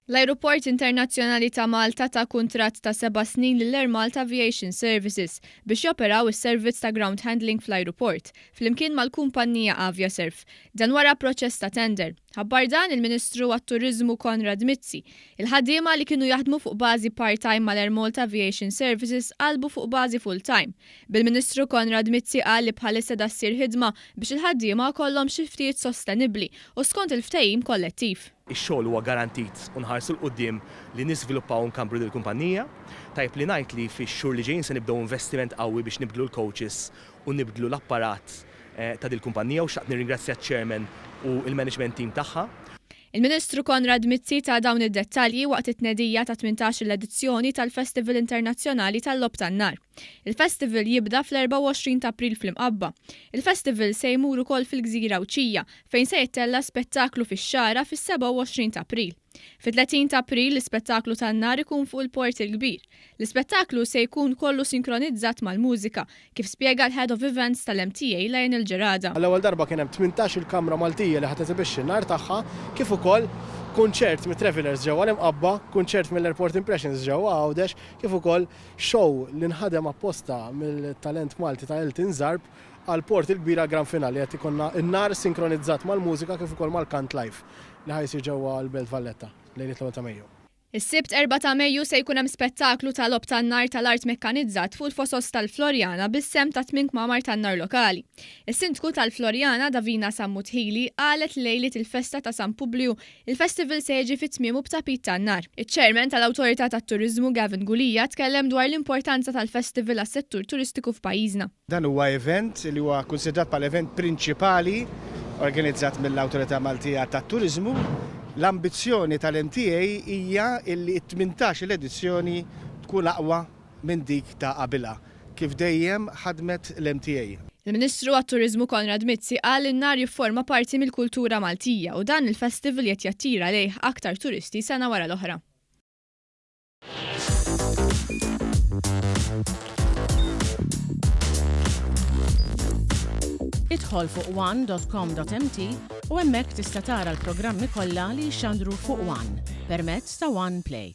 L-Ajruport Internazzjonali ta' Malta ta' kuntratt ta' 7 snin lill-Air Malta Aviation Services biex joperaw is-servizz ta' ground handling fl-Ajruport flimkien mal-kumpanija Aviasurf. Dan wara proċess ta' tender. Ħabbar dan il-Ministru għat-Turizmu Konrad Mizzi. Il-ħaddiema li kienu jaħdmu fuq bażi part-time mal-Air Malta Aviation Services qalbu fuq bażi full-time. Bil-Ministru Konrad Mizzi qal li bħalissa da ssir ħidma biex il-ħaddiema kollhom xi ftit sostenibbli u skont il-ftehim kollettiv. Ix-xogħol huwa garantit u nħarsu l-qudiem li nisviluppaw nkambru lill-kumpanija. Tajb li ngħid li fix-xhur li ġejjin se nibdew investiment qawwi biex nibdlu l-coaches u nibdlu l-apparat ta' dil-kumpanija u xtaqt nirringrazzja ċ-chairman u l-management team tagħha. Il-Ministru Konrad Mizzi ta' dawn id-dettalji waqt it-tnedija ta' 18 edizzjoni tal-Festival Internazzjonali Tal-Logħob Tan-Nar. Il-festival jibda fl-24 ta' April fl-Imqabba. Il-festival se jmur ukoll fil-Gżira Wċija fejn se jittella spettaklu fix-xara fis-27 ta' April. Fit-30 ta' April l-ispettaklu tan-nar ikun fuq il-Port il-Kbir. L-ispettaklu se jkun kollu sinkronizzat mal-mużika, kif spjega l-Head of Events tal-MTA lejn il-ġerada. L-ewwel darba kien hemm 18 il-kamra Maltija li ħadd tibixxi n-nar tagħha, kif ukoll kunċert mit-Travelers ġewwa l-Imqabba, kunċert mill-Airport Impressions ġewwa Għawdex, kif ukoll show li nħadem apposta mill-talent Malti ta' Elton Zarb għal Port il-Kbira Grand Finali qed ikollna n-nar sinkronizzat mal-mużika kif ukoll mal-kant live li ħajsir ġewwa l-Belt Valletta lejn it-3 ta' Mejju. Is-Sibt 4 ta' Mejju se jkun hemm spettaklu tal-Logħob Tan-Nar tal-art mekkanizzat fuq il-fosos tal-Florjana bis-sem ta' tmien kmamar tan-nar lokali. Is-Sindku tal-Florjana Davina Sammutħili qalet lejliet il-festa ta' San Publiu il-festival se jiġi fit-tmiemu b'tapit tan-nar. Iċ-Chairman tal-Awtorità tat-Turiżmu Gavin Gulija tkellem dwar l-importanza tal-festival għas-settur turistiku f'pajjiżna. Dan huwa event li huwa konsidrat bħala event prinċipali organizzat mill-Awtorità Maltija tat-Turiżmu. L-ambizzjoni tal-MTA hija li it-Tmintax-Il edizzjoni tkun aqwa minn dik ta' qabilha, kif dejjem ħadmet l-MTA. Il-Ministru għat-Turizmu Konrad Mizzi qal in-nar jifforma parti mill-kultura Maltija u dan il-festival qed jattira lejh aktar turisti sena wara l-oħra. Idħol fuq one.com.mt u hemmhekk tista' tara l-programmi kollha li jxandru fuq One permezz ta' One Play.